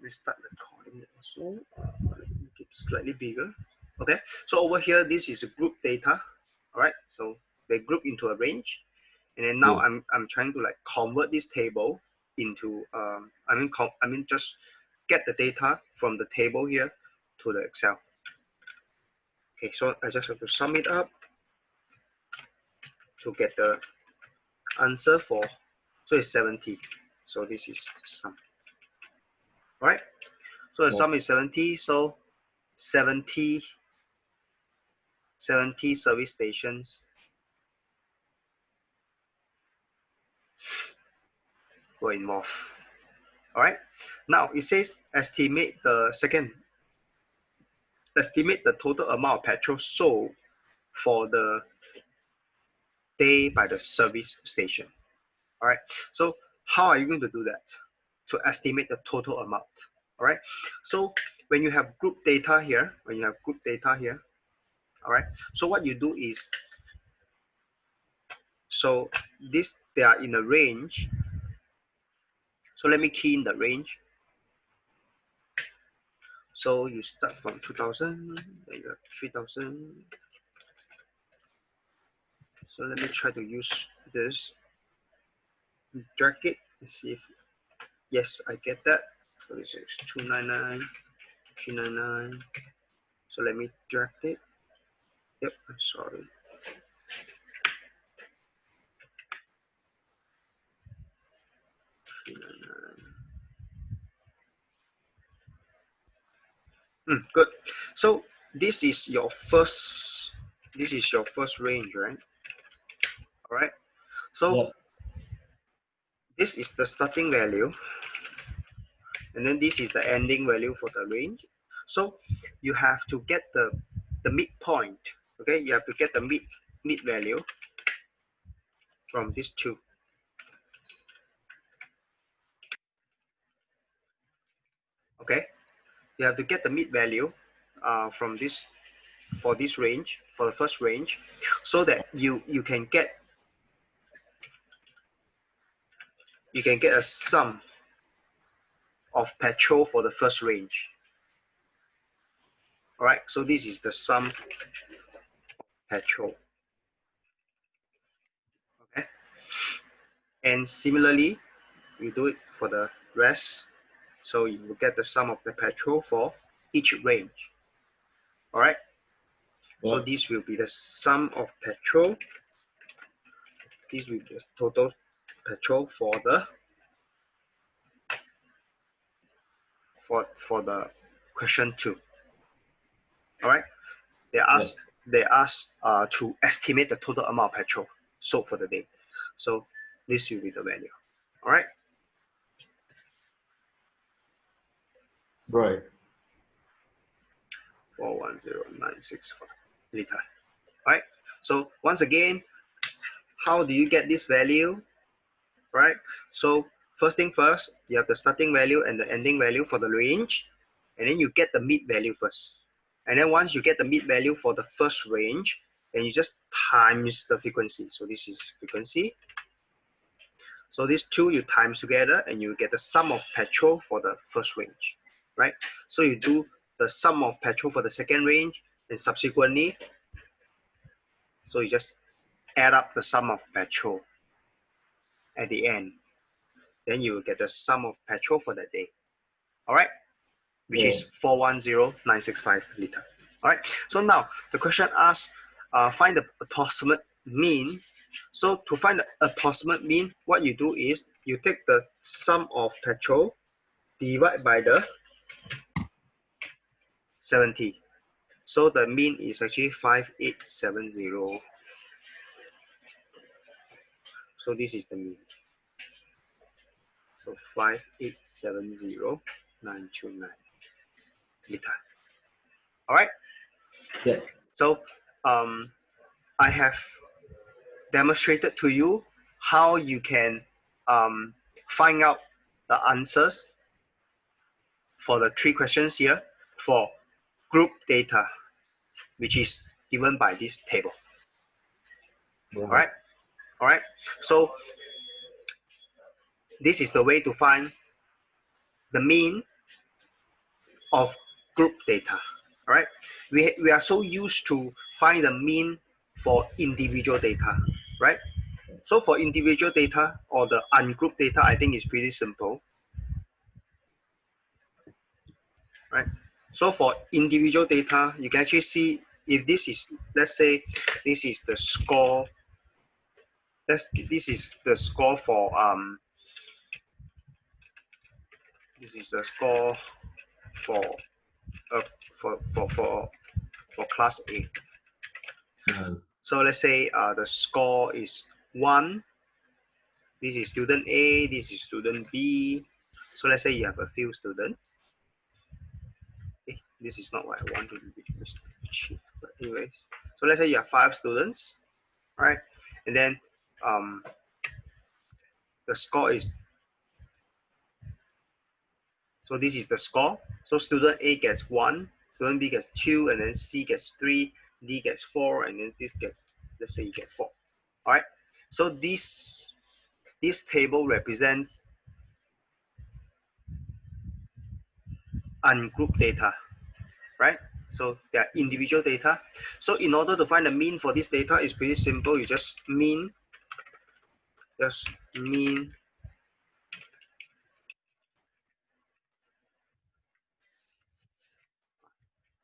me start recording it also. Let me make it slightly bigger. Okay, so over here, this is group data. All right, so they group into a range, and then now I'm trying to like convert this table into I mean just get the data from the table here to the Excel. Okay, so I just have to sum it up to get the answer for, so it's 70. So this is sum. All right, so the sum is 70. So 70 service stations were involved. All right, now it says estimate the total amount of petrol sold for the day by the service station. All right, so how are you going to do that to estimate the total amount? All right, so when you have group data here, all right, so what you do is, so this, they are in a range. So let me key in the range. So you start from 2000, then you have 3000. So let me try to use this, drag it, and see if, yes, I get that. So this is 299, 399. So let me drag it. Yep, I'm sorry. Good. So this is your first range, right? All right. So this is the starting value, and then this is the ending value for the range. So you have to get the midpoint. Okay, you have to get the mid value from these two. Okay, you have to get the mid value from this, for this range, for the first range, so that you can get a sum of petrol for the first range. All right, so this is the sum of petrol. Okay, and similarly, we do it for the rest. So you will get the sum of the petrol for each range. All right. Yeah. So this will be the sum of petrol. This will be the total petrol for the question 2. All right. They ask to estimate the total amount of petrol sold for the day. So this will be the value. All right. Right. 410965 liter. All right. So once again, how do you get this value? Right. So first thing first, you have the starting value and the ending value for the range, and then you get the mid value first. And then once you get the mid value for the first range, then you just times the frequency. So this is frequency. So these two you times together, and you get the sum of petrol for the first range, right? So you do the sum of petrol for the second range, and subsequently, so you just add up the sum of petrol at the end. Then you will get the sum of petrol for that day. All right, which is 410965 liter. All right, so now the question asks, find the approximate mean. So to find the approximate mean, what you do is you take the sum of petrol divide by the 70. So the mean is actually 5870. So this is the mean. So 5870929 liter. All right. Yeah. So I have demonstrated to you how you can find out the answers for the 3 questions here for group data, which is given by this table. All right. All right. So this is the way to find the mean of group data. All right, we are so used to find the mean for individual data, right? So for individual data or the ungrouped data, I think is pretty simple, right? So for individual data, you can actually see if this is, let's say, this is the score. This is the score for this is the score for uh, for class A. Yeah. So let's say the score is 1. This is student A, this is student B. So let's say you have a few students. This is not what I want to achieve, but anyways. So let's say you have 5 students, right? And then um, the score is, so this is the score. So student A gets 1, student B gets 2, and then C gets 3, D gets 4, and then this gets, let's say you get 4. All right. So this table represents ungrouped data, right? So they are individual data. So in order to find the mean for this data, it's pretty simple. You just mean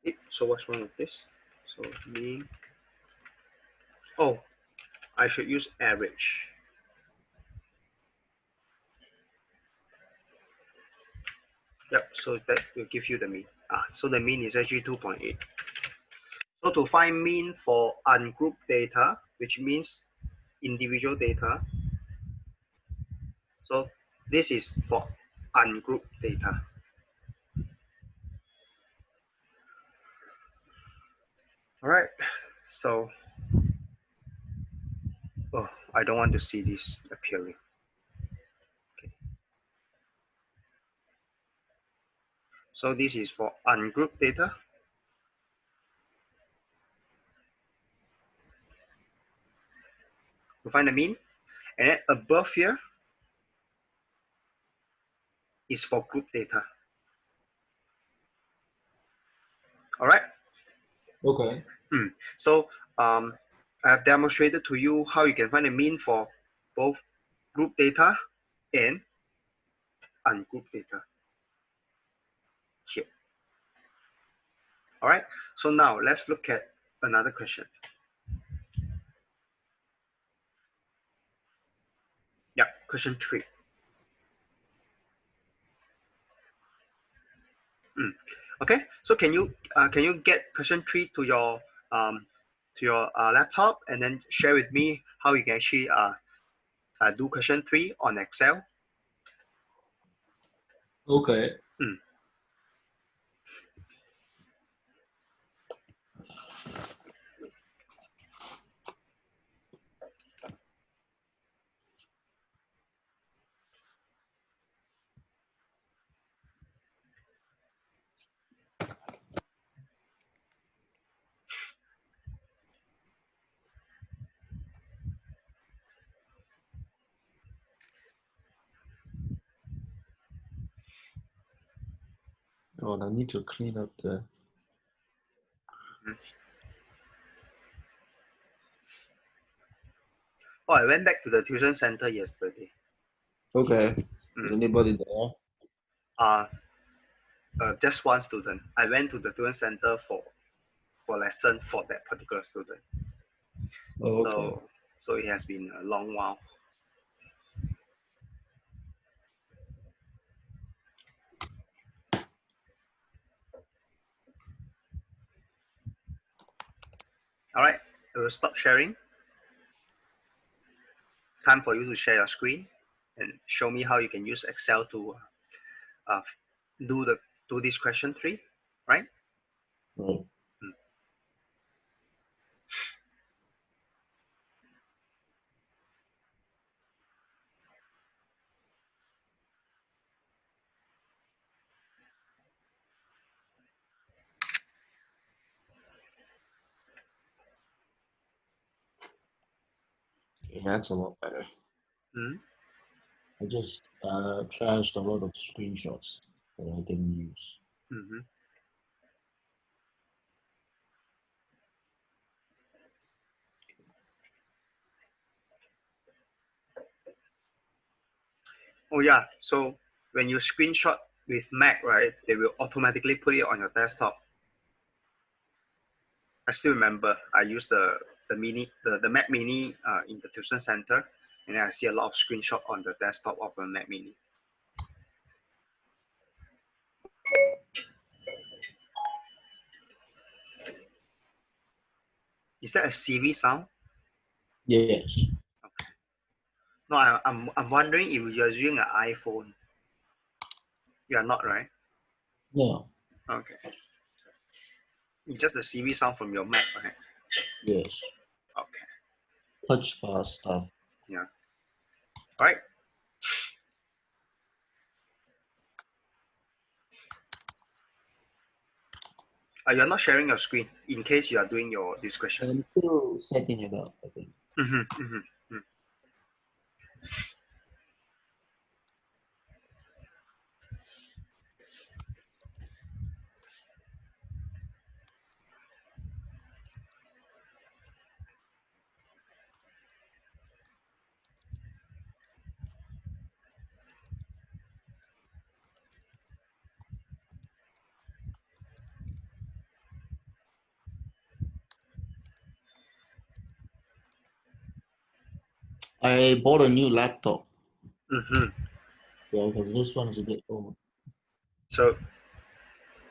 it. So what's wrong with this? So mean. Oh, I should use average. Yep. So that will give you the mean. So the mean is actually 2.8. So to find mean for ungrouped data, which means individual data. So this is for ungrouped data. All right. So, oh, I don't want to see this appearing. Okay. So this is for ungrouped data. To find the mean. And then above here is for group data. All right. Okay. So I have demonstrated to you how you can find the mean for both group data and ungrouped data here. All right. So now let's look at another question. Yeah, question 3. Okay. So can you get question 3 to your laptop and then share with me how you can actually do question 3 on Excel? Okay. Mm. God, I need to clean up the. Mhm. Oh, I went back to the tuition center yesterday. Okay. Is Mm. anybody there? Uh, just one student. I went to the tuition center for lesson for that particular student. Oh, okay. So it has been a long while. All right, I will stop sharing. Time for you to share your screen and show me how you can use Excel to uh, do the do this question 3, right? Right. Mm. Okay, that's a lot better. Mm. I just trashed a lot of screenshots that I didn't use. Mm-hmm. Oh yeah, so when you screenshot with Mac, right, they will automatically put it on your desktop. I still remember I used the Mac Mini in the tuition center, and then I see a lot of screenshot on the desktop of a Mac Mini. Is that a Siri sound? Yes. Okay. No, I'm wondering if you're using an iPhone. You are not, right? No. Okay. It's just the Siri sound from your Mac, right? Yes. Okay. Touch bar stuff. Yeah. All right. You're not sharing your screen in case you are doing this question. I'm still setting it up, I think. Mm-hmm, mm-hmm. I bought a new laptop. Mm-hmm. Yeah, because this one is a bit old. So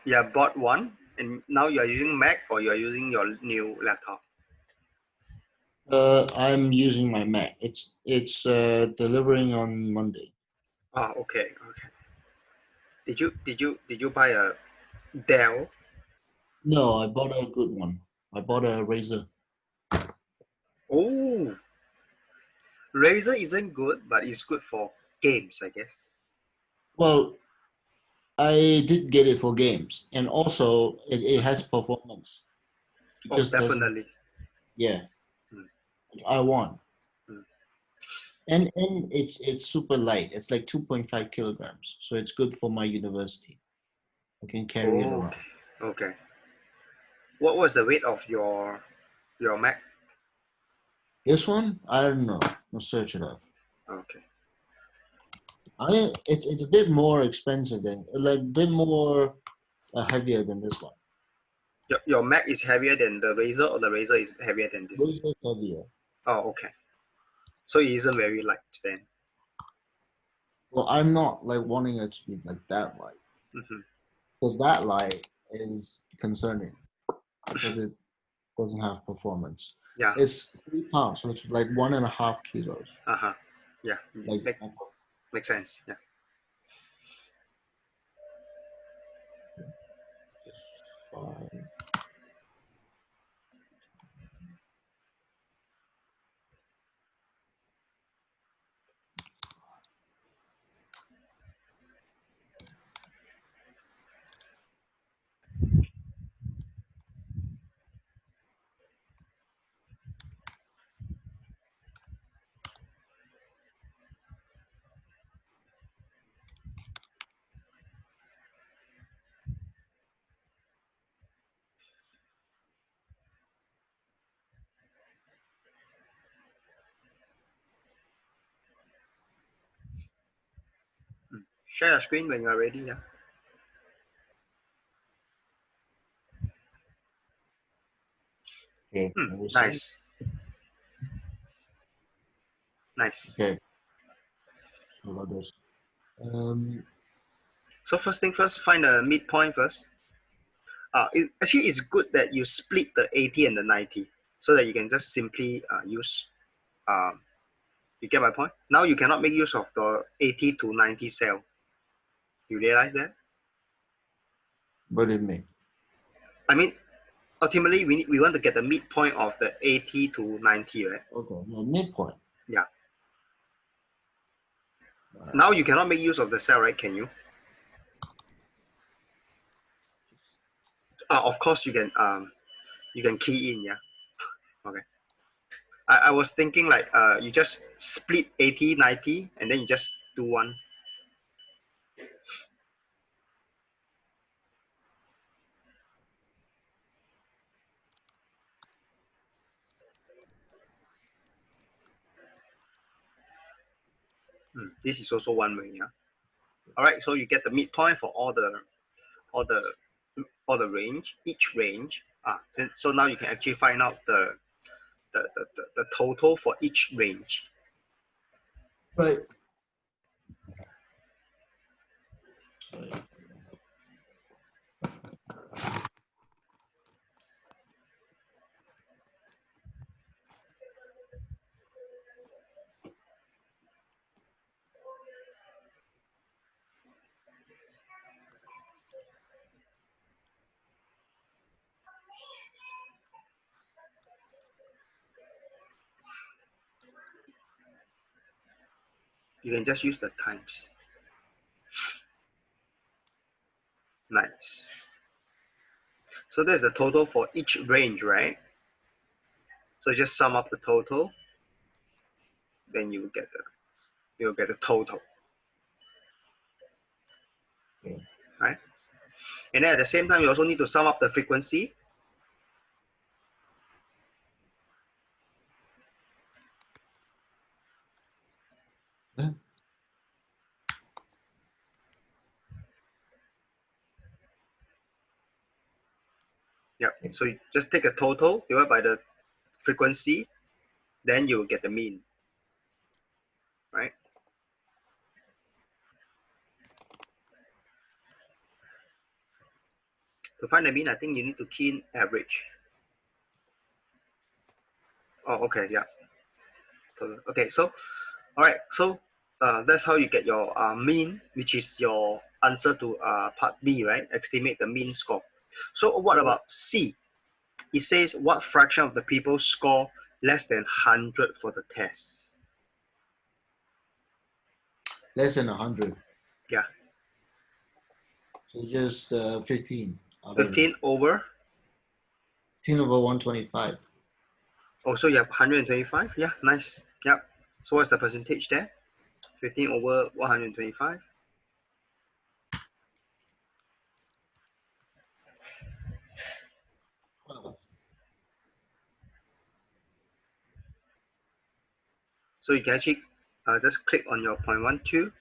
you have bought one, and now you are using Mac or you are using your new laptop. I'm using my Mac. It's delivering on Monday. Ah, okay, okay. Did you buy a Dell? No, I bought a good one. I bought a Razer. Oh, Razer isn't good, but it's good for games, I guess. Well, I did get it for games, and also it Mm. has performance. It Oh, just doesn't. definitely. Yeah, Mm, I want. mm. And it's super light. It's like 2.5 kilograms, so it's good for my university. I can carry it Okay, around. okay. What was the weight of your Mac? This one, I don't know. I'll search it up. Okay. It's a bit more expensive than like a bit more heavier than this one. Your Mac is heavier than the Razer, or the Razer is heavier than this? This is heavier. Oh, okay. So it isn't very light then. Well, I'm not like wanting it to be like that light Mm-hmm. because that light is concerning because it doesn't have performance. Yeah. It's 3 pounds, so it's like 1.5 kilos. Uh-huh. Yeah. Like Makes sense. Yeah. fine. Mm. Share your screen when you are ready. Yeah. Okay, Mm. let me see. Nice. Nice. Okay, so about this. Um, So first thing first, find the midpoint first. Actually, it's good that you split the 80 and the 90 so that you can just simply use. Um, you get my point? Now you cannot make use of the 80 to 90 cell. You realize that? what do you mean? I mean, ultimately, we want to get the midpoint of the 80 to 90, right? Okay, yeah, midpoint. Yeah. Uh, Now you cannot make use of the cell, right? Can you? Of course you can key in, yeah. Okay. I was thinking like you just split 80, 90, and then you just do one. This is also one way. Yeah. All right. So you get the midpoint for all the range, each range. So now you can actually find out the total for each range. Right. You can just use the times. Nice. So there's the total for each range, right? So just sum up the total, then you'll get the total, right? And then at the same time, you also need to sum up the frequency. Yeah. Yeah. So you just take a total divided by the frequency, then you will get the mean, right? To find the mean, I think you need to key in average. Oh, okay, yeah. Okay, so all right, so that's how you get your mean, which is your answer to part B, right? Estimate the mean score. So what about C? It says what fraction of the people score less than 100 for the test? Less than 100. Yeah. So just 15. 15 over? 15 over 125. Oh, so you have 125? Yeah, nice. Yeah. So what's the percentage there? 15 over 125? So you can actually just click on your 0.12.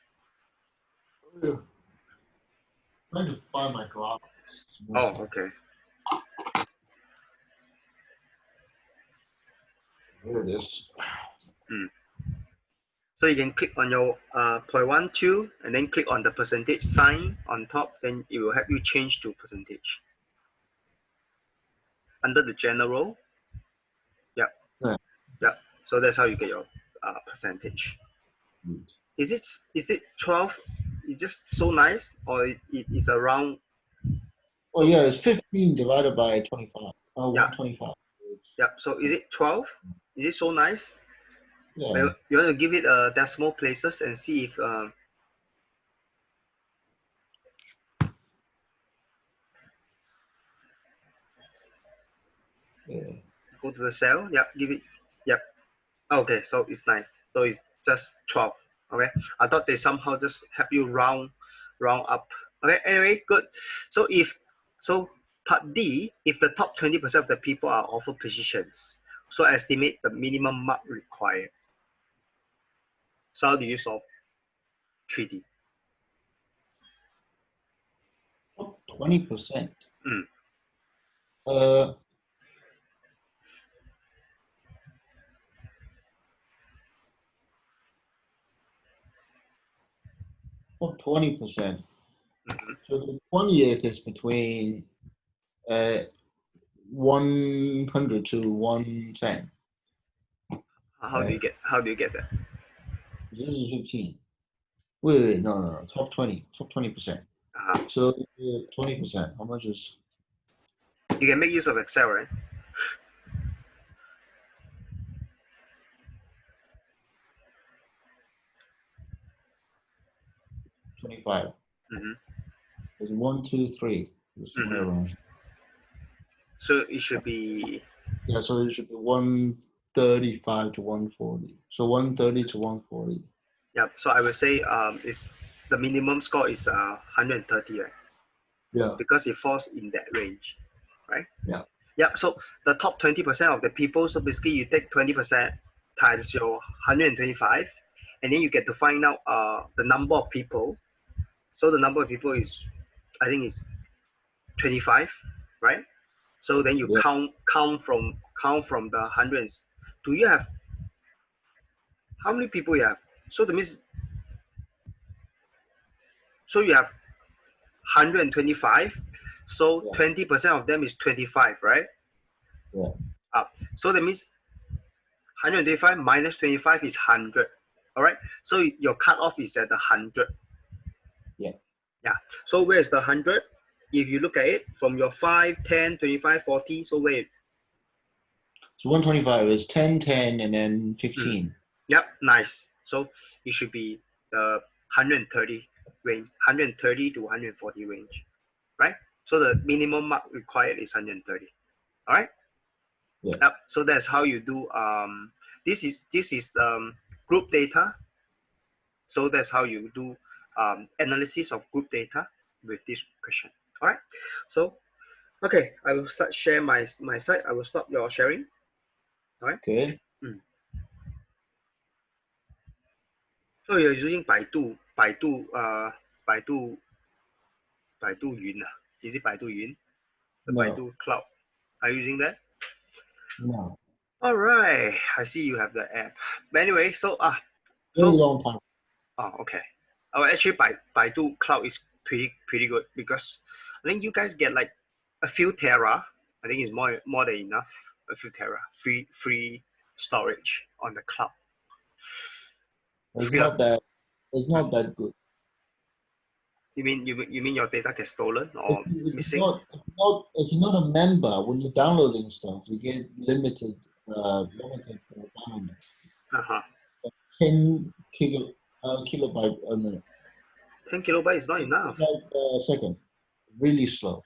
Trying to find my graph. Oh, okay. Here it is. So you can click on your 0.12 and then click on the percentage sign on top, then it will help you change to percentage. Under the general, yeah. Yeah. Yeah. So that's how you get your percentage. Good. Is it 12? It's just so nice, or it is around? Oh yeah, it's 15 divided by 25. Yeah. 125. Yeah. So is it 12? Is it so nice? Yeah. You want to give it decimal places and see if Yeah. go to the cell. Yeah. Give it. Yep. Okay. So it's nice. So it's just 12. Okay. I thought they somehow just help you round up. Okay. Anyway, good. So part D, if the top 20% of the people are offered positions, so estimate the minimum mark required. So how do you solve 3D? 20%. Mm. Top 20%. Mm-hmm. So the 20th is between 100 to 110. How do you get that? This is 15. Wait, no. Top 20. Top 20%. So 20%. How much is? You can make use of Excel, right? 25. Mm-hmm. It's 1, 2, 3. Somewhere around. So it should be. Yeah, so it should be 135 to 140. So 130 to 140. Yeah. So I would say is the minimum score is 130, right? Yeah. Because it falls in that range, right? Yeah. Yeah. So the top 20% of the people. So basically, you take 20% times your 125, and then you get to find out the number of people. So the number of people is, I think is 25, right? So then you Yeah. count from the hundreds. Do you have how many people you have? So that means so you have 125. So Yeah. 20% of them is 25, right? Yeah. So that means 125 minus 25 is 100. All right. So your cutoff is at the 100. Yeah. Yeah. So where's the 100? If you look at it from your 5, 10, 25, 40. So where? So 125 is 10, 10, and then Mm. 15. Yep. Nice. So it should be the 130 range, 130 to 140 range, right? So the minimum mark required is 130. All right. Yeah. Yep. So that's how you do. This is group data. So that's how you do analysis of group data with this question. All right. So okay, I will start share my side. I will stop your sharing. All right. Okay. Mm. So you're using Baidu, Baidu Yun. Is it Baidu Yun? The No. Baidu Cloud. Are you using that? No. All right. I see you have the app. But anyway, so Very so long time. okay. Oh, actually, Baidu Cloud is pretty good because I think you guys get like a few tera. I think it's more than enough. A few tera free storage on the cloud. It's Free. not that. It's Hmm. not that good. You mean your data gets stolen If, or you, if you're missing? not if you're not if you're not a member, when you're downloading stuff, you get limited download. Uh huh. 10 kilobyte a minute. 10 kilobytes is not 10 enough. kilobyte a second. Really slow.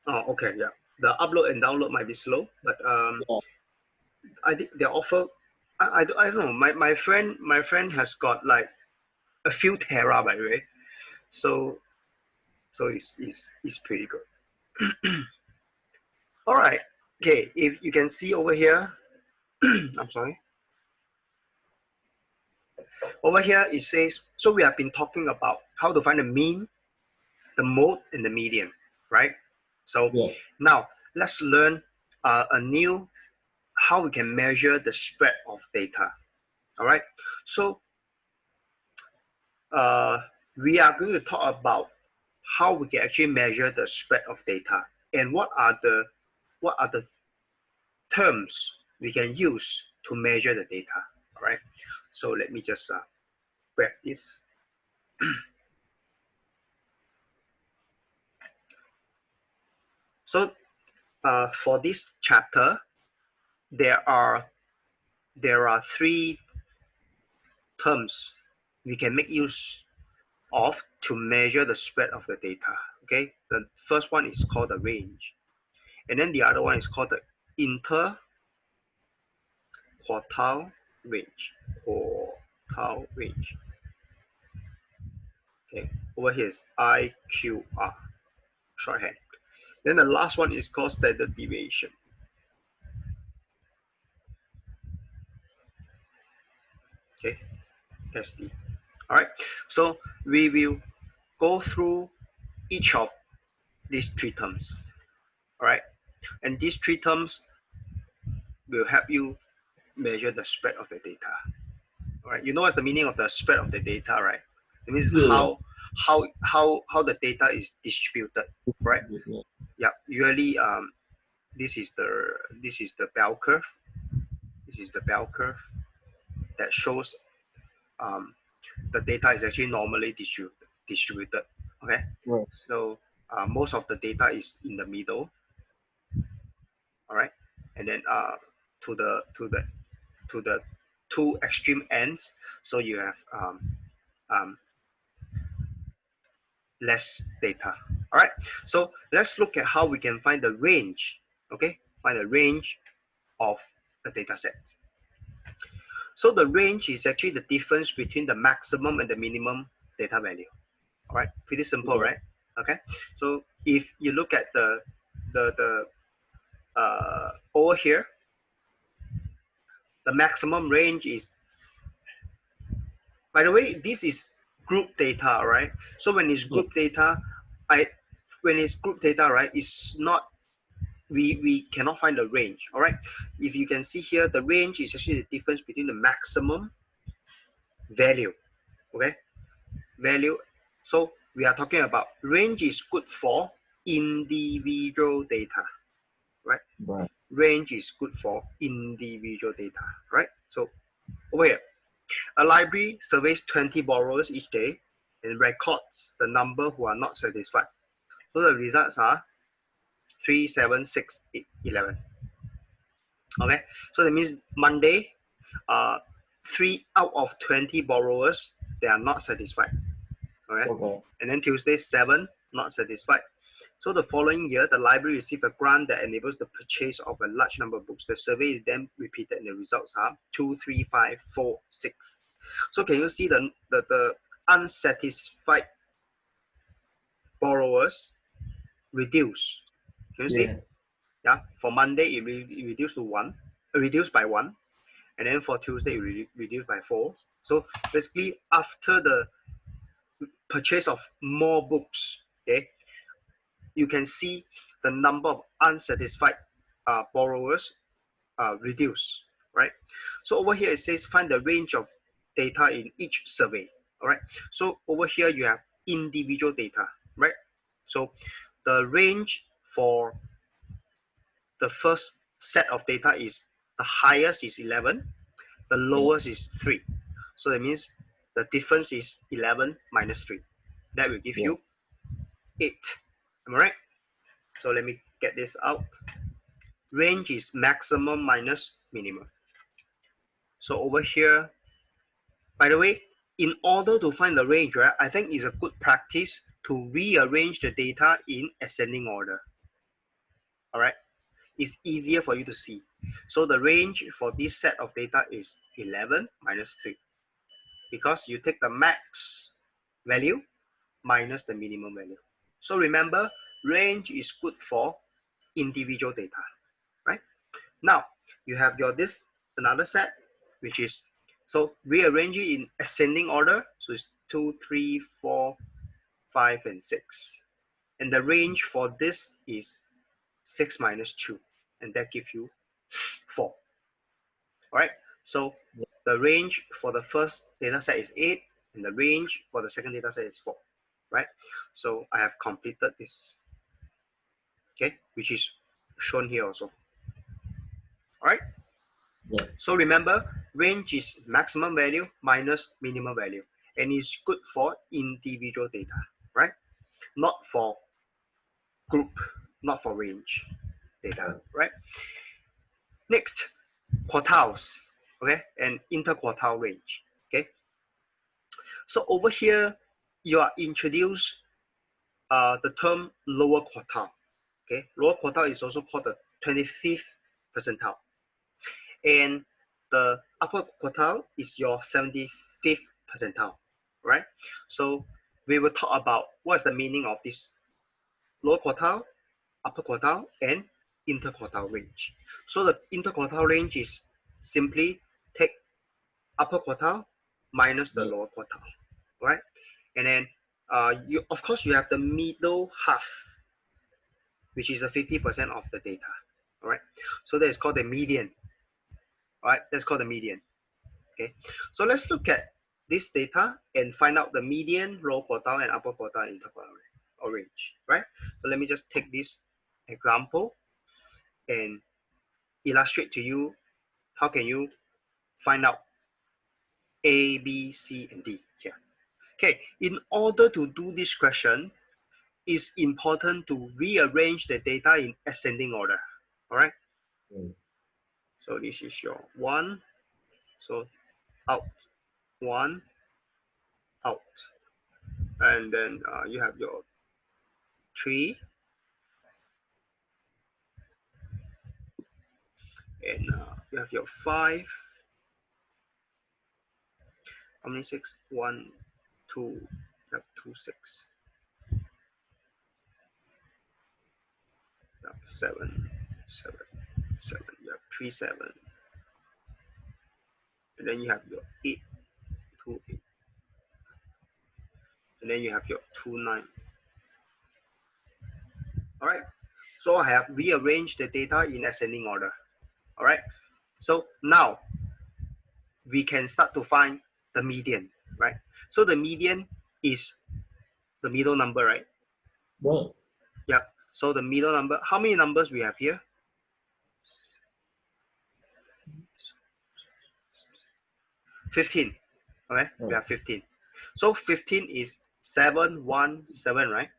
Oh, okay, yeah. The upload and download might be slow, but Yeah. I think they offer. I don't know. My friend has got like a few tera by the way, so it's pretty good. All right. Okay. If you can see over here, I'm sorry. Over here it says. So we have been talking about how to find the mean, the mode, and the median, right? So Yeah. now let's learn a new how we can measure the spread of data. All right. So uh, we are going to talk about how we can actually measure the spread of data and what are the terms we can use to measure the data. All right. So let me just grab this. So for this chapter, there are three terms we can make use of to measure the spread of the data. Okay, the first one is called the range, and then the other one is called the interquartile range. Quartile range. Okay, over here is IQR, shorthand. Then the last one is called standard deviation. Okay, SD. All right, so we will go through each of these three terms. All right, and these three terms will help you measure the spread of the data. All right, you know what's the meaning of the spread of the data, right? It means Yeah. how the data is distributed, right? Yeah. Yeah, usually this is the bell curve. This is the bell curve that shows um, the data is actually normally distributed. Okay, Right. so most of the data is in the middle. All right, and then to the two extreme ends, so you have um, less data. All right, so let's look at how we can find the range. Okay, find the range of the data set. So the range is actually the difference between the maximum and the minimum data value. All right, pretty simple, Yeah. right? Okay, so if you look at the over here, the maximum range is By the way, this is group data, right? So when it's Yeah. group data, I when it's group data, right, it's not, we cannot find the range. All right. If you can see here, the range is actually the difference between the maximum value. Okay, value. So we are talking about range is good for individual data, right? Right. Range is good for individual data, right? So over here, a library surveys 20 borrowers each day and records the number who are not satisfied. So the results are 3, 7, 6, 8, 11. Okay, so that means Monday, uh, 3 out of 20 borrowers, they are not satisfied. Okay, Okay. and then Tuesday, 7 not satisfied. So the following year, the library received a grant that enables the purchase of a large number of books. The survey is then repeated and the results are 2, 3, 5, 4, 6. So can you see the unsatisfied borrowers reduce? Can you see? Yeah. Yeah, for Monday it reduced to 1, reduced by 1, and then for Tuesday it reduced by 4. So basically after the purchase of more books, okay, you can see the number of unsatisfied borrowers reduce, right? So over here it says find the range of data in each survey, all right? So over here you have individual data, right? So the range for the first set of data is the highest is 11, the Yeah. lowest is 3. So that means the difference is 11 minus 3. That will give Yeah. you 8. Am I right? So let me get this out. Range is maximum minus minimum. So over here, by the way, in order to find the range, right, I think it's a good practice to rearrange the data in ascending order. All right, it's easier for you to see. So the range for this set of data is 11 minus 3 because you take the max value minus the minimum value. So remember, range is good for individual data, right? Now you have your this another set, which is, so rearrange it in ascending order. So it's 2, 3, 4, 5, and 6. And the range for this is 6 minus 2, and that gives you 4. All right. So the range for the first data set is 8, and the range for the second data set is 4. Right. So I have completed this. Okay, which is shown here also. All right. Yeah. So remember, range is maximum value minus minimum value, and it's good for individual data, right? Not for group, not for range data, Right. right? Next, quartiles, okay, and interquartile range, okay. So over here, you are introduced the term lower quartile, okay. Lower quartile is also called the 25th percentile, and the upper quartile is your 75th percentile, right? So we will talk about what's the meaning of this lower quartile, upper quartile, and interquartile range. So the interquartile range is simply take upper quartile minus the Yeah. lower quartile, right? And then you of course you have the middle half, which is the 50% of the data, all right? So that is called the median, all right? That's called the median. Okay, so let's look at this data and find out the median, low quartile, and upper quartile interquartile range, right? So let me just take this example and illustrate to you how can you find out A, B, C, and D here. Okay, in order to do this question, it's important to rearrange the data in ascending order, all right? Mm. So this is your 1, so out, 1, out, and then you have your 3, and you have your 5. How many 6? 1, 2, you have 2, 6. You have 7, 7, 7. You have 3, 7. And then you have your 8, 2, 8. and then you have your 2, 9. All right. So I have rearranged the data in ascending order. All right. So now we can start to find the median, right? So the median is the middle number, right? Right. Yep. So the middle number, how many numbers we have here? 15. Okay, we Right. have 15. So 15 is 717, right?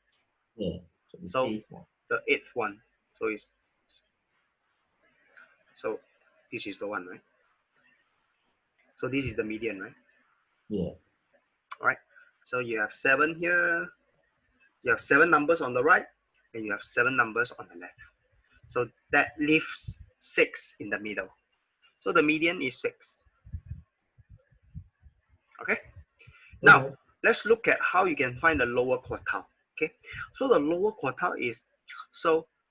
Yeah. So the So eighth one. the eighth one. So is so this is the one, right? So this is the median, right? Yeah. All right. So you have 7 here. You have 7 numbers on the right, and you have 7 numbers on the left. So that leaves 6 in the middle. So the median is 6. Okay. Now Okay. let's look at how you can find the lower quartile. Okay. So the lower quartile is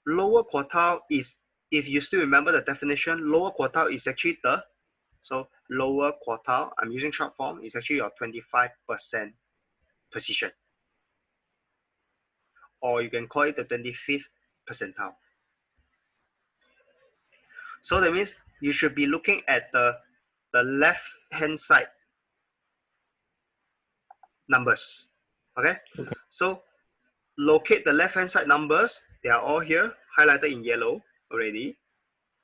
lower quartile is, if you still remember the definition, lower quartile is actually lower quartile, I'm using short form, is actually your 25% position, or you can call it the 25th percentile. So that means you should be looking at the left hand side numbers. Okay. Okay. So locate the left hand side numbers. They are all here highlighted in yellow already.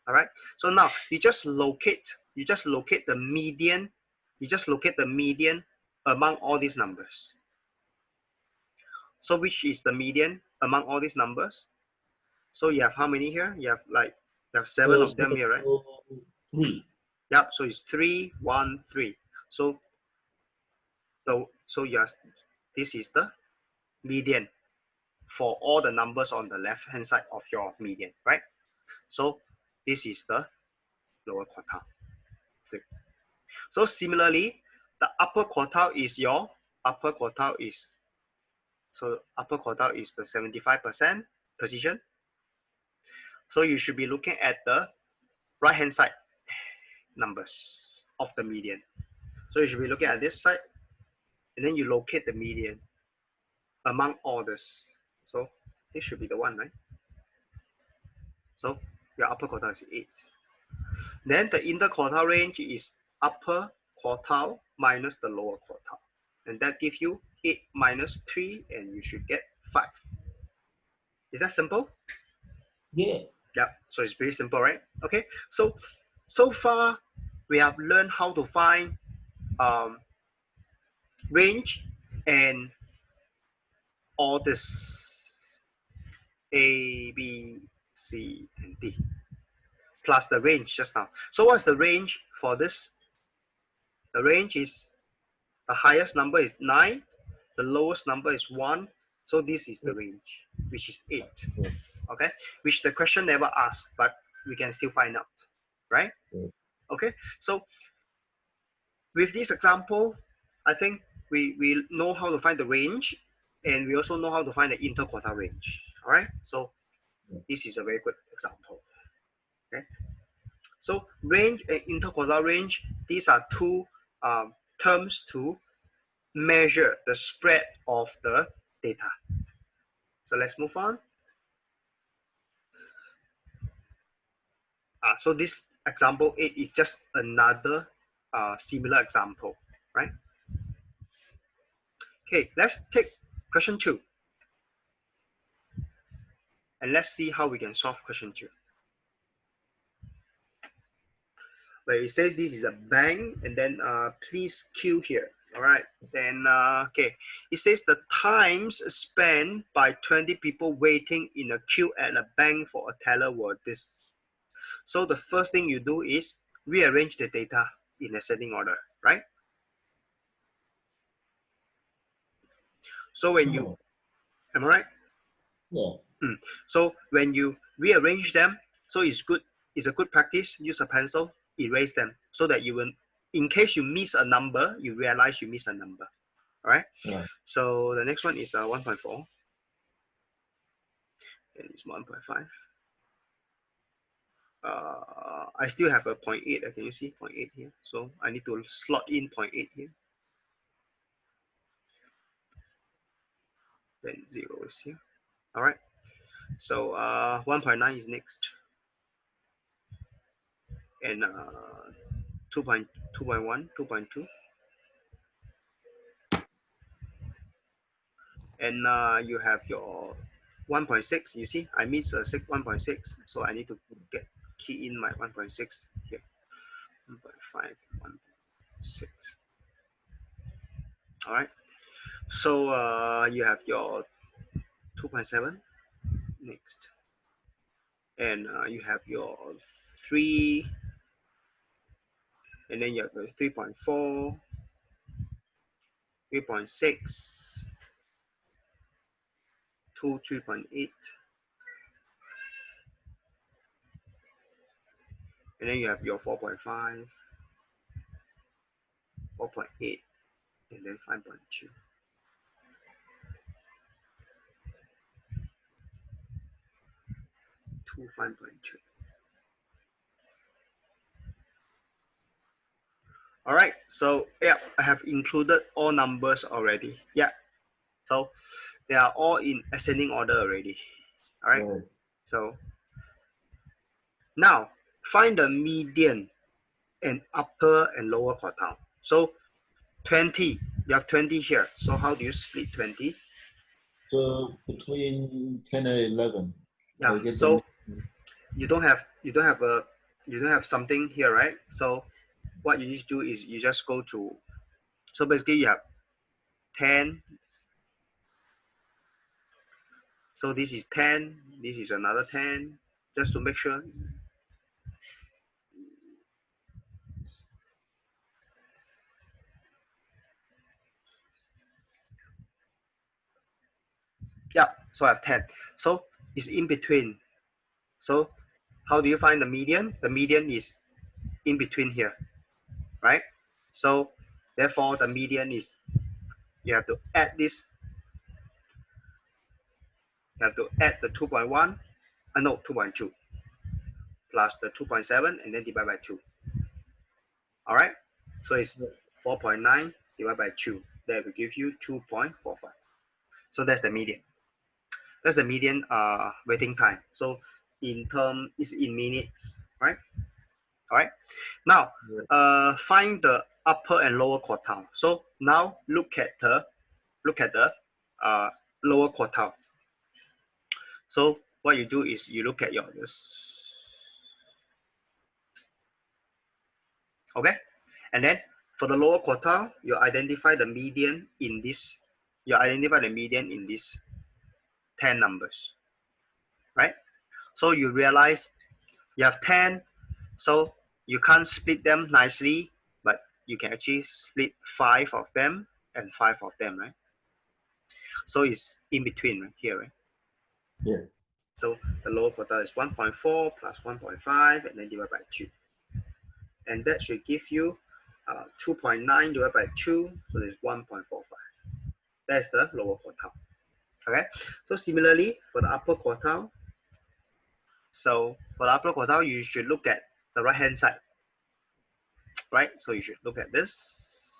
All right. So now you just locate the median. You just locate the median among all these numbers. So which is the median among all these numbers? So you have how many here? You have 7 of them here, right? So 3. Yep. So it's 3, 1, 3. So yes, this is the median for all the numbers on the left hand side of your median, right? So this is the lower quartile. So similarly, the upper quartile is upper quartile is the 75% position. So you should be looking at the right hand side numbers of the median. So you should be looking at this side, and then you locate the median among all this. So this should be the one, right? So your upper quartile is 8. Then the interquartile range is upper quartile minus the lower quartile. And that gives you 8 minus 3, and you should get 5. Is that simple? Yeah. Yeah, so it's pretty simple, right? Okay, so far we have learned how to find um, range and all this A, B, C, and D plus the range just now. So what's the range for this? The range is, the highest number is 9, the lowest number is 1. So this is the range, which is 8. Yeah. Okay, which the question never asks, but we can still find out, right? Yeah. Okay, so with this example, I think we know how to find the range, and we also know how to find the interquartile range. All right, so this is a very good example. Okay, so range and interquartile range, these are two terms to measure the spread of the data. So let's move on. So this example 8 is just another similar example, right? Okay, let's take question 2, and let's see how we can solve question 2. Where it says this is a bank, and then please queue here. All right, then okay, it says the times spent by 20 people waiting in a queue at a bank for a teller were this. So the first thing you do is rearrange the data in ascending order, right? So when you, No. am I right? Yeah. So when you rearrange them, so it's a good practice, use a pencil, erase them, so that you will, in case you miss a number, you realize you miss a number. All right. Right. So the next one is 1.4, and it's 1.5. I still have a 0.8. Can you see 0.8 here? So I need to slot in 0.8 here. then 0 is here. All right. So 1.9 is next, and 2.1, 2.2, and you have your 1.6. You see, I miss 1.6, so I need to get key in my 1.6 here. 1.5, 1.6. All right. So you have your 2.7 next, and you have your 3, and then you have the 3.4, 3.6, 3.8, and then you have your 4.5, 4.8, and then 5.2. 5.2. All right, so yeah, I have included all numbers already. Yeah, so they are all in ascending order already. All right, Right. so now find the median and upper and lower quartile. So 20, you have 20 here. So how do you split 20? So between 10 and 11, Yeah, I'll get the so mid. you don't have something here, right? So what you need to do is you just go to, so basically you have 10. So this is 10, this is another 10, just to make sure. Yeah, so I have 10. So it's in between. So how do you find the median? The median is in between here, right? So therefore the median is, you have to add this, you have to add the 2.1, no, 2.2 plus the 2.7 and then divide by 2. All right, so it's 4.9 divided by 2. That will give you 2.45. So that's the median. That's the median waiting time. So in term is in minutes, right? All right. Now find the upper and lower quartile. So now look at the uh, lower quartile. So what you do is you look at your this, okay, and then for the lower quartile, you identify the median in this. You identify the median in these 10 numbers, right? So you realize you have 10, so you can't split them nicely, but you can actually split 5 of them and 5 of them, right? So it's in between right here, right? Yeah. So the lower quartile is 1.4 plus 1.5 and then divided by 2. And that should give you 2.9 divided by 2, so it's 1.45. That's the lower quartile. Okay, so similarly for the upper quartile, so for the upper quartile, you should look at the right hand side, right? So you should look at this.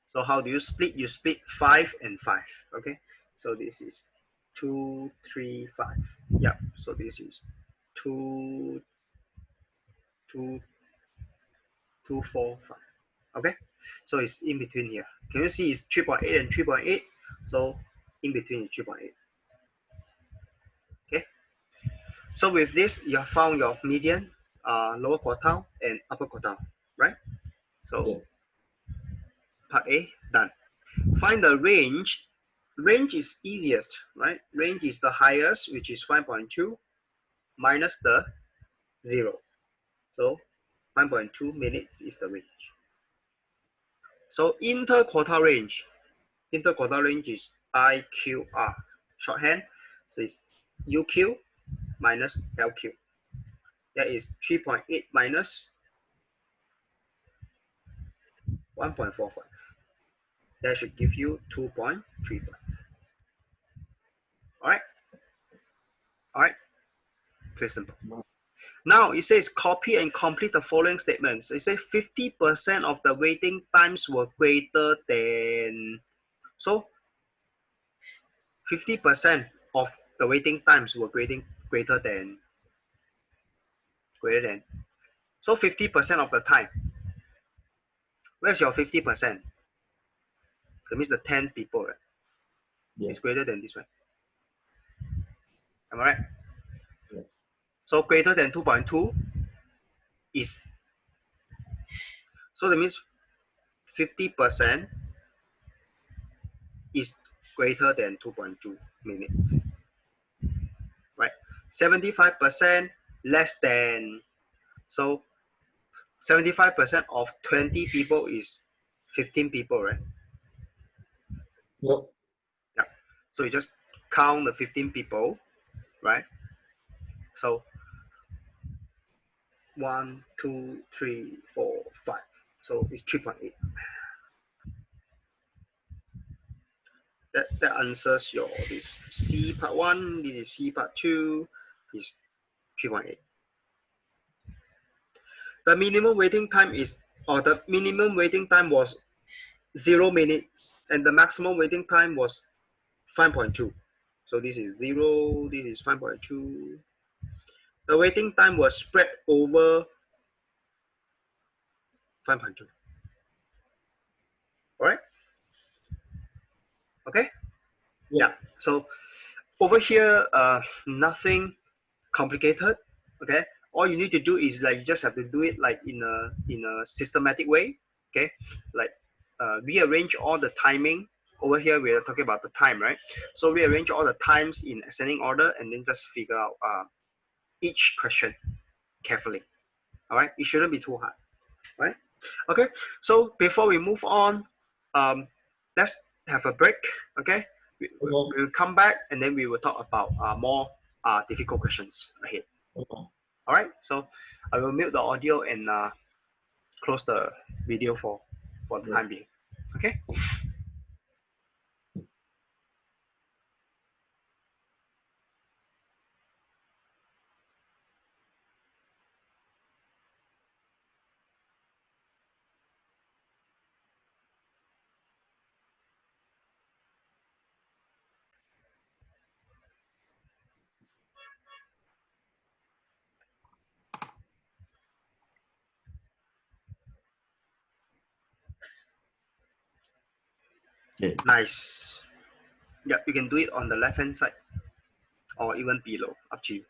So how do you split? You split 5 and 5. Okay, so this is 2, 3, 5. Yeah, so this is 2, 2, 2, 4, 5. Okay, so it's in between here. Can you see it's 3.8 and 3.8? So in between is 3.8. Okay, so with this, you have found your median, lower quartile, and upper quartile, right? So Yeah. part A done. Find the range. Range is easiest, right? Range is the highest, which is 5.2 minus the 0. So 5.2 minutes is the range. So interquartile range is IQR, shorthand. So it's UQ minus LQ. That is 3.8 minus 1.45. That should give you 2.35. All right, all right, very simple. Now it says copy and complete the following statements. It says 50% of the waiting times were greater than. So 50% of the waiting times were greater than greater than. So 50% of the time. Where's your 50%? That means the 10 people, right, Yeah. is greater than this one. Am I right? Yeah. So greater than 2.2 is, so that means 50% is greater than 2.2 minutes, right? 75% less than, so 75% of 20 people is 15 people, right? Yep. Yeah. So you just count the 15 people, right? So 1, 2, 3, 4, 5. So it's 3.8. That answers your this C part 1, this is C part 2, is 3.8. The minimum waiting time is, or the minimum waiting time was 0 minutes, and the maximum waiting time was 5.2. So this is 0, this is 5.2. The waiting time was spread over 5.2. All right? Okay? Yep. Yeah. So over here, nothing complicated. Okay, all you need to do is like you just have to do it like in a systematic way. Okay, like rearrange all the timing. Over here we are talking about the time, right? So rearrange all the times in ascending order and then just figure out each question carefully. All right, it shouldn't be too hard, right? Okay, so before we move on, let's have a break. Okay, Okay. we will come back and then we will talk about more difficult questions ahead. Okay. All right, so I will mute the audio and close the video for the Yep. time being. Okay. Okay. Nice. Yeah, you can do it on the left hand side or even below, up to you.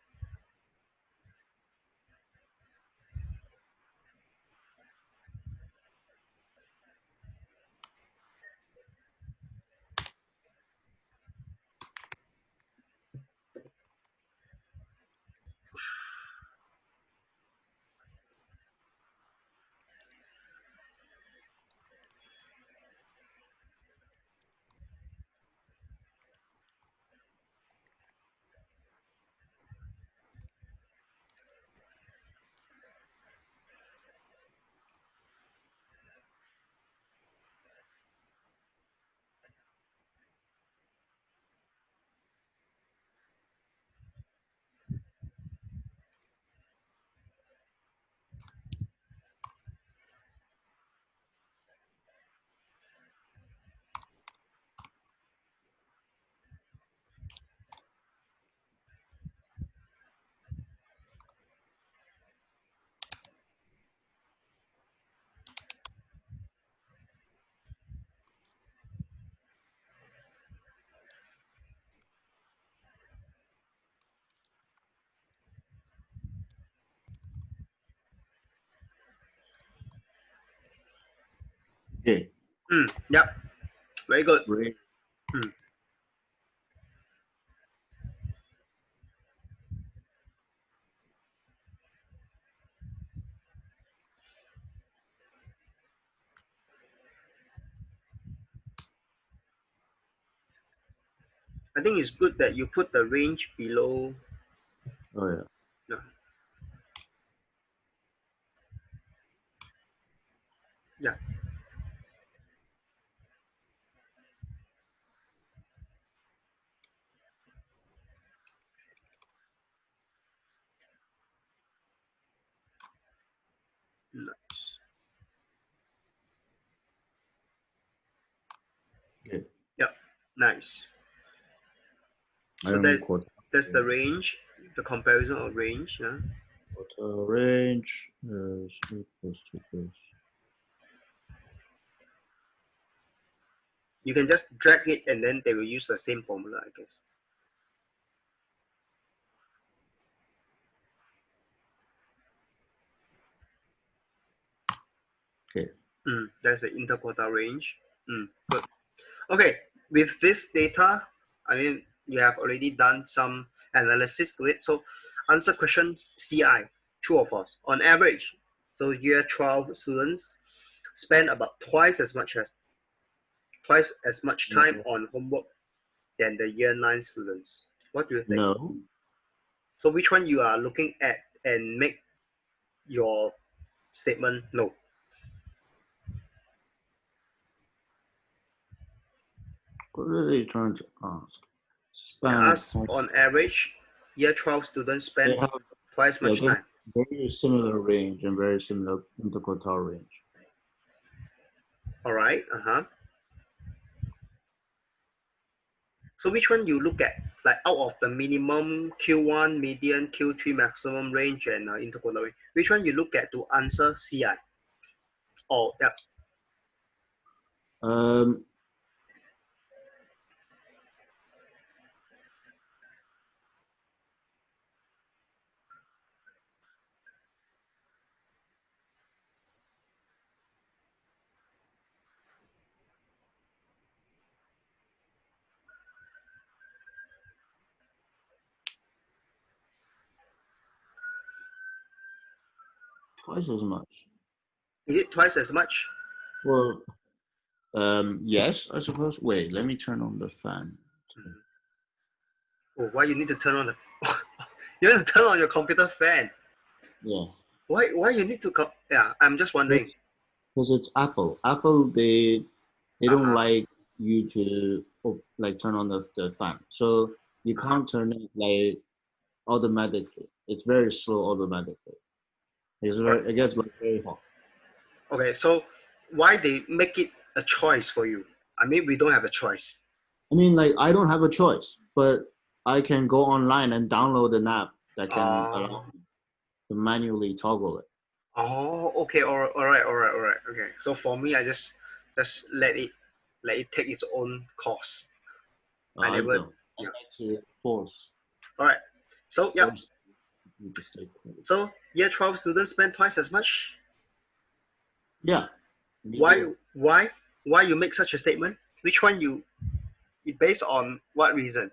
Okay. Yeah, very good. Great. Mm, I think it's good that you put the range below. Oh yeah. No, yeah, nice. Good. Yeah, nice. So that's the range, the comparison of range. Yeah? Quartile range is equals to this. You can just drag it and then they will use the same formula, I guess. Okay. That's the interquartile range. Good. Okay, with this data, I mean, you have already done some analysis to it. So answer question CI, true or false. On average, so year 12 students spend about twice as much time No. on homework than the year 9 students. What do you think? No. So which one you are looking at and make your statement no? What are they trying to ask? Span. As on average, year 12 students They spend have, twice yeah, much they have time. very similar range and very similar interquartile range. All right. So which one you look at? Like out of the minimum Q1, median, Q3 maximum range and interquartile range, which one you look at to answer CI? Oh, yeah. Um, Twice as much. Is it twice as much? Well, yes, I suppose. Wait, let me turn on the fan. Oh, why you need to turn on the? You need to turn on your computer fan. Yeah. Why you need to? Yeah, I'm just wondering. Because it's Apple. Apple, they don't Uh-huh. like you to like turn on the fan. So you Uh-huh. can't turn it like automatically. It's very slow automatically. Right. It gets like very hot. Okay, so why they make it a choice for you? I mean, we don't have a choice. I mean, like I don't have a choice, but I can go online and download an app that can allow Oh, me to manually toggle it. okay, all right. Okay, so for me, I just let it take its own course. I I never, don't. I yeah. like to All right. So yeah. force you to stay close. So year 12 students spend twice as much. Yeah, they Why do. why why you make such a statement? Which one you based on what reason?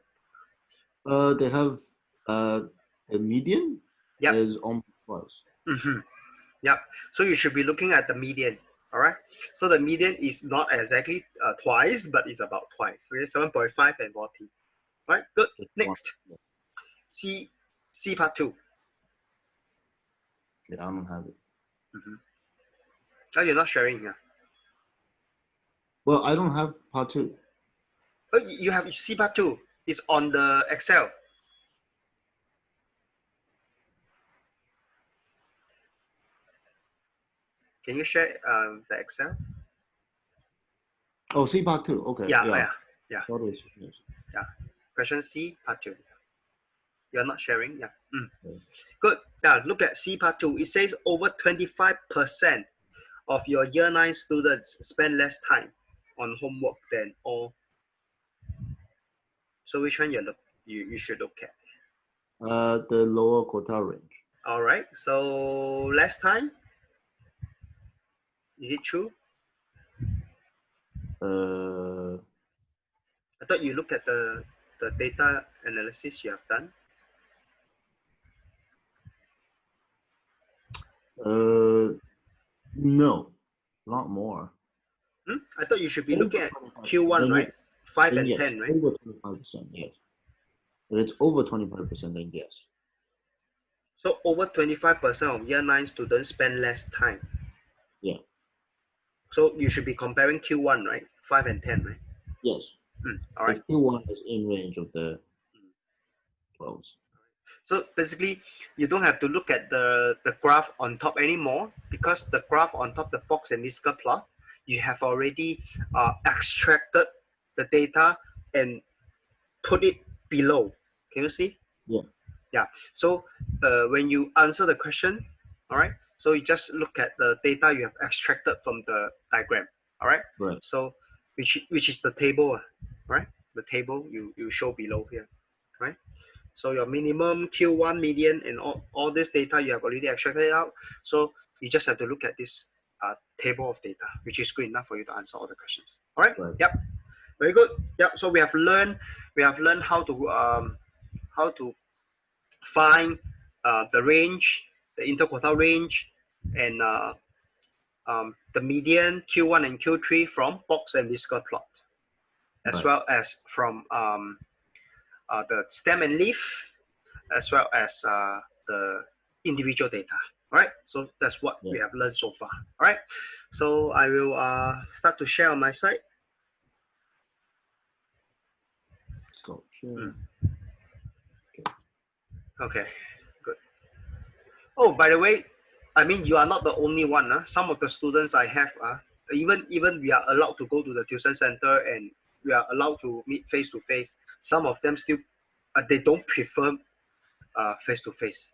They have the median Yep. is almost twice. Mm-hmm. Yep. So you should be looking at the median. All right. So the median is not exactly twice, but it's about twice. Okay, 7.5 and 40. All right. Good. Just one. Next. C C part two. Okay, I don't have it. Mm-hmm. Oh, you're not sharing. Yeah. Well, I don't have part two. Oh, you have C part two. It's on the Excel. Can you share the Excel? Oh, see part two. Okay, Yeah. yeah. Yeah. That is finished. Yeah. Question C part two. You're not sharing. Yeah. Okay. Good. Now look at C part two. It says over 25% of your year 9 students spend less time on homework than all. So which one you should look at? The lower quartile range. All right. So less time. Is it true? Uh, I thought you looked at the data analysis you have done. no, not more. I thought you should be Over looking at 25%. Q1, right? 5 Then and yes. 10, right? Over 25%, yes. If it's over 25%, then yes. So over 25% of year 9 students spend less time. Yeah. So you should be comparing Q1, right? 5 and 10, right? Yes. All right. If Q1 is in range of the 12s. So basically, you don't have to look at the graph on top anymore because the graph on top, the box and whisker plot, you have already extracted the data and put it below. Can you see? Yeah. Yeah. So when you answer the question, all right, so you just look at the data you have extracted from the diagram. All right. Right. So which is the table, right? The table you show below here, right? So your minimum, Q1, median, and all this data you have already extracted out. So you just have to look at this table of data, which is good enough for you to answer all the questions. All right. Right. Yep. Very good. Yep. So we have learned how to find the range, the interquartile range, and the median Q1 and Q3 from box and whisker plot, as Right. well as from the stem and leaf, as well as the individual data. All right, so that's what Yeah. we have learned so far. All right, so I will start to share on my side. So sure. Mm. Okay, good. Oh, by the way, I mean you are not the only one. Some of the students I have, even we are allowed to go to the tuition center and we are allowed to meet face to face. Some of them still they don't prefer face to face.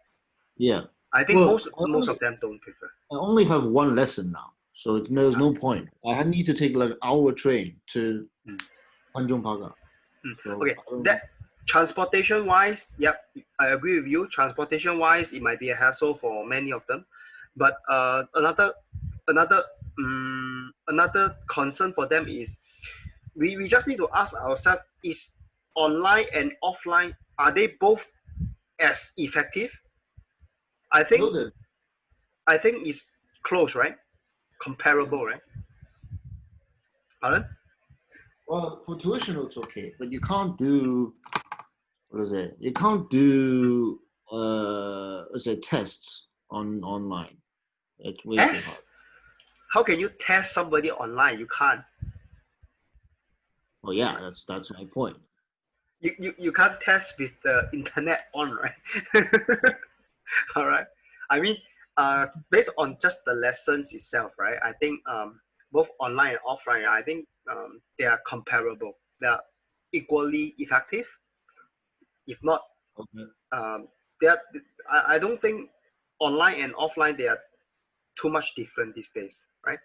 Yeah. I think Well, most of them don't prefer. I only have one lesson now, so there's no point. I need to take like an hour train to Mm. Tanjong Pagar. So Okay, I don't. that transportation wise, yep, I agree with you. Transportation wise, it might be a hassle for many of them, but another another concern for them is we just need to ask ourselves: is online and offline, are they both as effective? I No, think that I think it's close, right? Comparable, right? Pardon? well for tuition it's okay, but you can't do what is it? You can't do let's say tests on online. It's way too hard. Test? How can you test somebody online? You can't. Well, yeah, that's my point. You can't test with the internet on, right? All right. I mean, based on just the lessons itself, right? I think both online and offline, I think they are comparable. They are equally effective. If not, Okay. they are, I don't think online and offline they are too much different these days, right?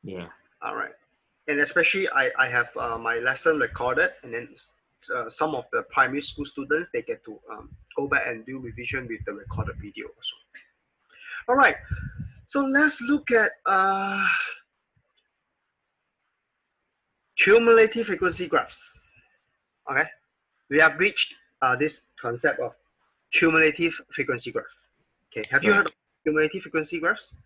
Yeah. All right. And especially I have my lesson recorded, and then some of the primary school students they get to go back and do revision with the recorded video also. All right, so let's look at cumulative frequency graphs. Okay, we have reached this concept of cumulative frequency graph. Okay, have you Right. heard of cumulative frequency graphs?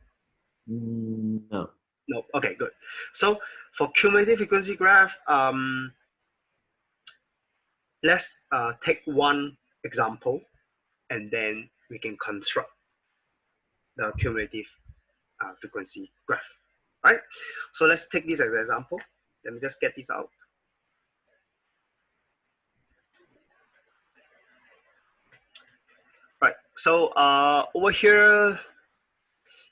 No. No. Okay, good. So for cumulative frequency graph, let's take one example and then we can construct the cumulative frequency graph. Right? So let's take this as an example. Let me just get this out. Right. So over here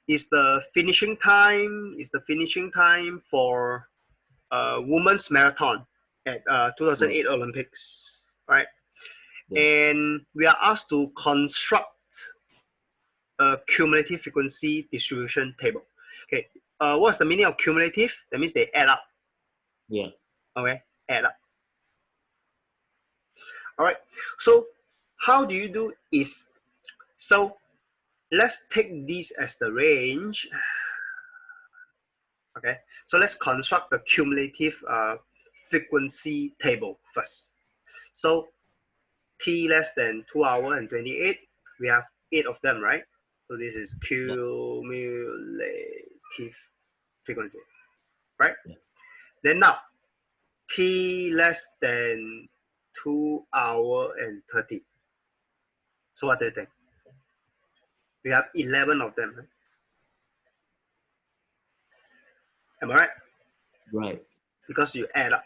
is the finishing time. Is the finishing time for women's marathon at Right. 2008 Olympics. Right. Yeah. And we are asked to construct a cumulative frequency distribution table. Okay. What's the meaning of cumulative? That means they add up. Yeah. Okay. Add up. All right. So how do you do is, so let's take this as the range. Okay. So let's construct the cumulative frequency table first. So t less than 2 hours and 28, we have 8 of them, right? So this is Yeah. cumulative frequency, right? Yeah. Then now, t less than 2 hours and 30. So what do you think? We have 11 of them. Right? Am I right? Right. Because you add up.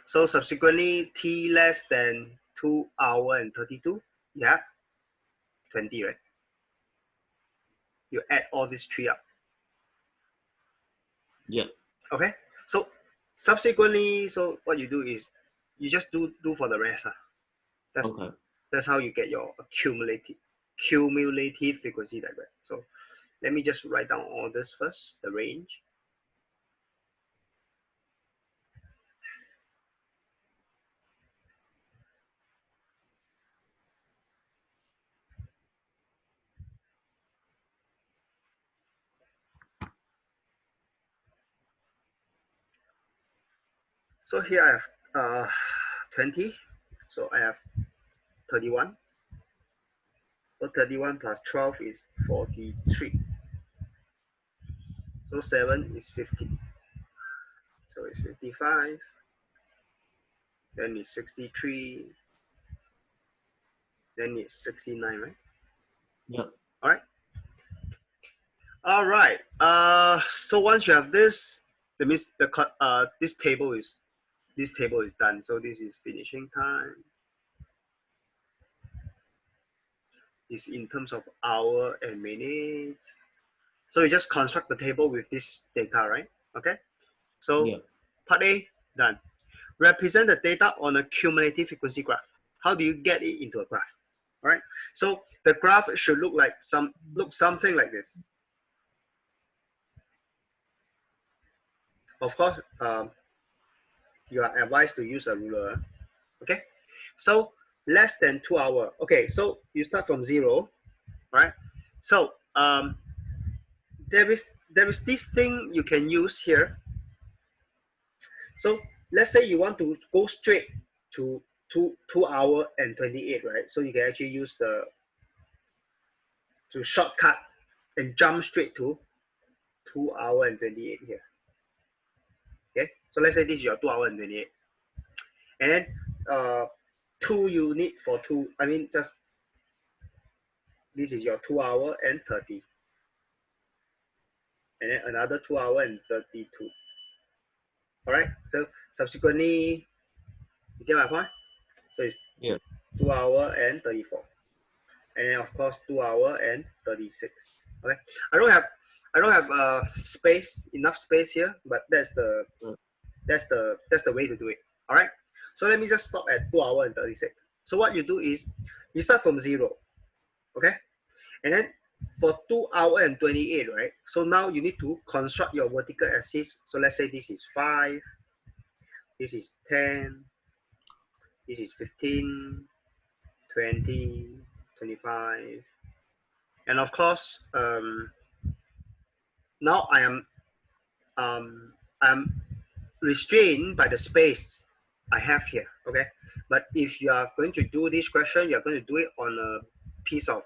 So subsequently, t less than 2 hours and 32, you have 20, right? You add all these three up. Yeah. Okay. So subsequently, so what you do is you just do for the rest. That's Okay. that's how you get your cumulative frequency diagram. So let me just write down all this first, the range. So here I have 20. So I have 31. So 31 plus 12 is 43. So 7 is 50. So it's 55. Then it's 63. Then it's 69, right? Yeah. All right. All right. So once you have this, that means this table is done. So this is finishing time. Is in terms of hour and minutes. So you just construct the table with this data, right? Okay. So Yeah. part A done. Represent the data on a cumulative frequency graph. How do you get it into a graph? All right. So the graph should look something like this. Of course, you are advised to use a ruler. Okay. So less than 2 hours. Okay. So you start from 0, right? So there is this thing you can use here. So let's say you want to go straight to 2 hour and 28, right? So you can actually use the to shortcut and jump straight to 2 hour and 28 here. Okay, so let's say this is your 2 hour and 28, and then uh, 2 unit for two. I mean, just this is your 2 hour and 30, and then another 2 hour and 32. All right. So subsequently, you get my point. So it's Yeah. 2 hour and 34. And then of course 2 hour and 36. Okay, I don't have enough space here, but that's the way to do it. All right, so let me just stop at 2 hour and 36. So what you do is you start from 0. Okay, and then for 2 hour and 28, right? So now you need to construct your vertical axis. So let's say this is 5, this is 10, this is 15, 20, 25. And of course, now I'm restrained by the space I have here. Okay, but if you are going to do this question, you're going to do it on a piece of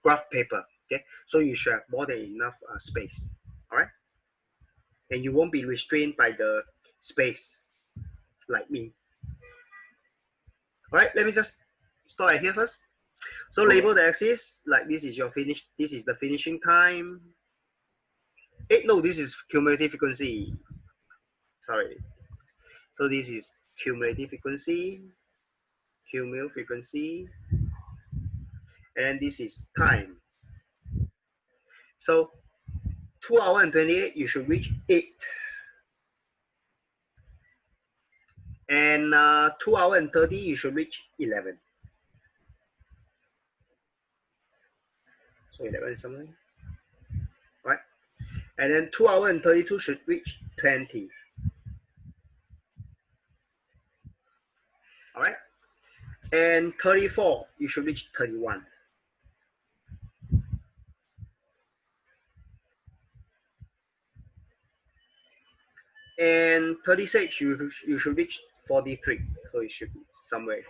graph paper. Okay, so you should have more than enough space. All right, and you won't be restrained by the space like me. All right, let me just start right here first. So Okay. label the axis like this is your finish. This is the finishing time. No, this is cumulative frequency. Sorry. So this is cumulative frequency, and then this is time. So 2 hour and 28, you should reach 8. And 2 hour and 30, you should reach 11. So 11 is something, right? And then 2 hour and 32 should reach 20. All right. And 34, you should reach 31. And 36, you should reach 43. So it should be somewhere.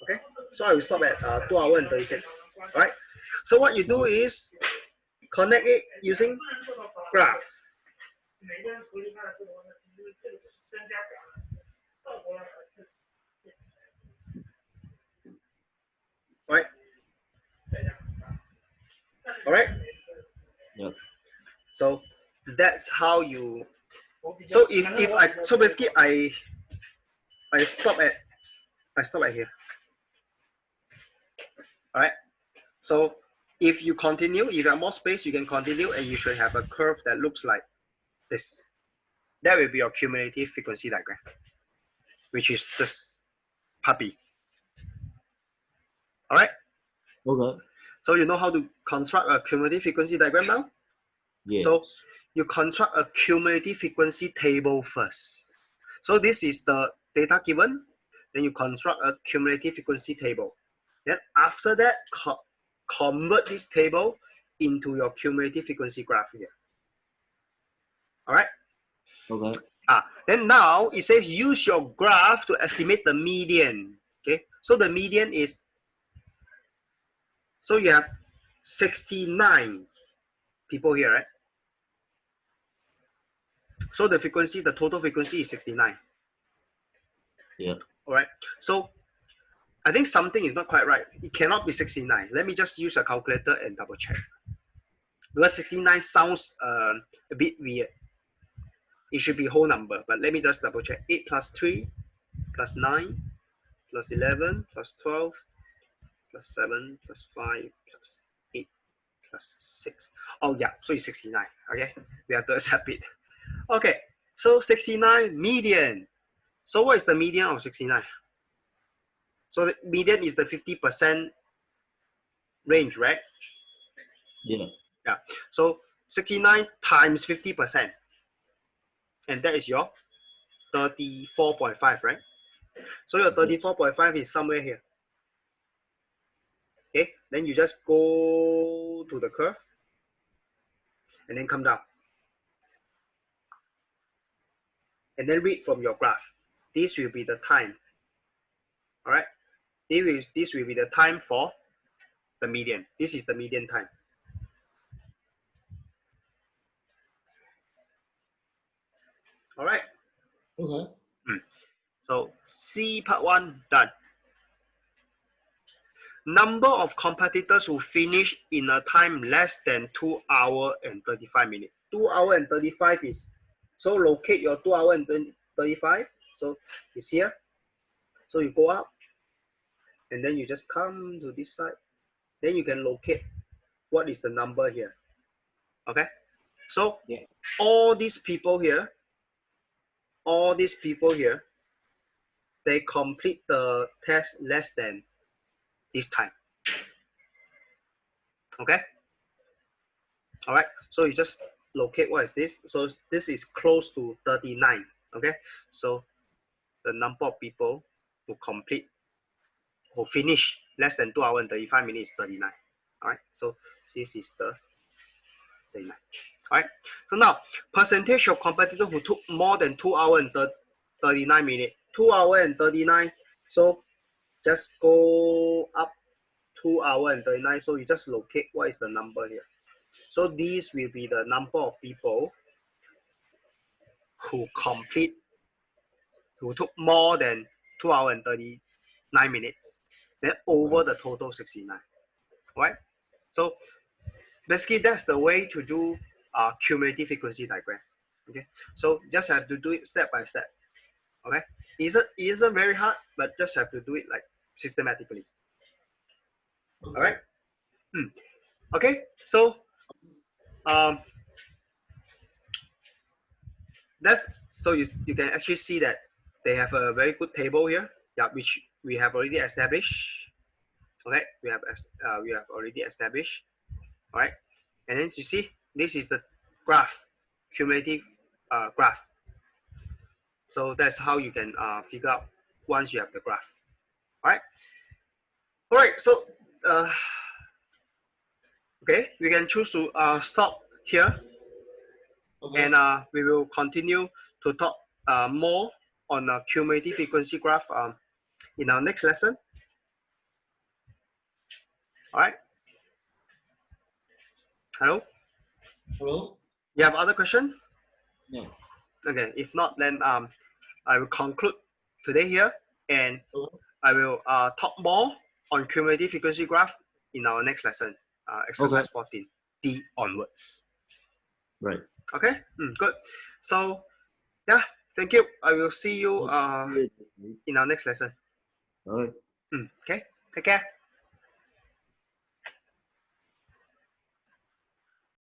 Okay. So I will stop at 2 hour and 36. All right. So what you do is connect it using graph. All right. All right. Yeah. So that's how you. So if I so basically I stop at here. All right. So if you continue, if you have more space, you can continue, and you should have a curve that looks like this. that will be your cumulative frequency diagram, which is this puppy. All right. Okay. So you know how to construct a cumulative frequency diagram now? Yes. So you construct a cumulative frequency table first. So this is the data given. Then you construct a cumulative frequency table. Then after that, convert this table into your cumulative frequency graph here. All right. Okay. Then now it says use your graph to estimate the median. Okay. So the median is, so you have 69 people here, right? So the frequency, the total frequency is 69. Yeah. All right. So I think something is not quite right. It cannot be 69. Let me just use a calculator and double check. Because 69 sounds a bit weird. It should be whole number, but let me just double check. 8 plus 3 plus 9 plus 11 plus 12 plus 7 plus 5 plus 8 plus 6. Oh yeah, so it's 69. Okay, we have to accept it. Okay, so 69 median. So what is the median of 69? So the median is the 50% range, right? Yeah. Yeah. So 69 times 50%. And that is your 34.5, right? So your 34.5 is somewhere here. Okay, then you just go to the curve and then come down. And then read from your graph. This will be the time. All right. This will be the time for the median. This is the median time. All right. Okay. So C part 1 done. Number of competitors who finish in a time less than 2 hours and 35 minutes. 2 hours and 35 is, so locate your 2 hours and 35. So it's here. So you go up and then you just come to this side. Then you can locate what is the number here. Okay. So Yeah. all these people here, they complete the test less than this time. Okay. All right. So you just locate what is this. So this is close to 39. Okay. So the number of people who complete, who finish less than 2 hours and 35 minutes is 39. All right. So this is the 39. All right. So now percentage of competitors who took more than 2 hours and 39 minutes. 2 hours and 39. So just go up 2 hours and 39. So you just locate what is the number here. So these will be the number of people who took more than 2 hours and 39 minutes, then over the total 69. Right? So basically that's the way to do cumulative frequency diagram. Okay, so just have to do it step by step. Okay, it isn't very hard, but just have to do it like systematically. All right. Okay, so that's, so you can actually see that they have a very good table here, yeah, which we have already established. Okay, we have already established. All right, and then you see this is the graph, cumulative graph. So that's how you can figure out once you have the graph. All right. All right. So okay, we can choose to stop here. Okay. And we will continue to talk more on a cumulative frequency graph in our next lesson. All right. Hello? Hello? You have other question? No. Okay. If not, then I will conclude today here, and I will talk more on cumulative frequency graph in our next lesson, exercise 14, D onwards. Right. Okay. Good. So yeah, thank you. I will see you in our next lesson. All right. Okay. Take care.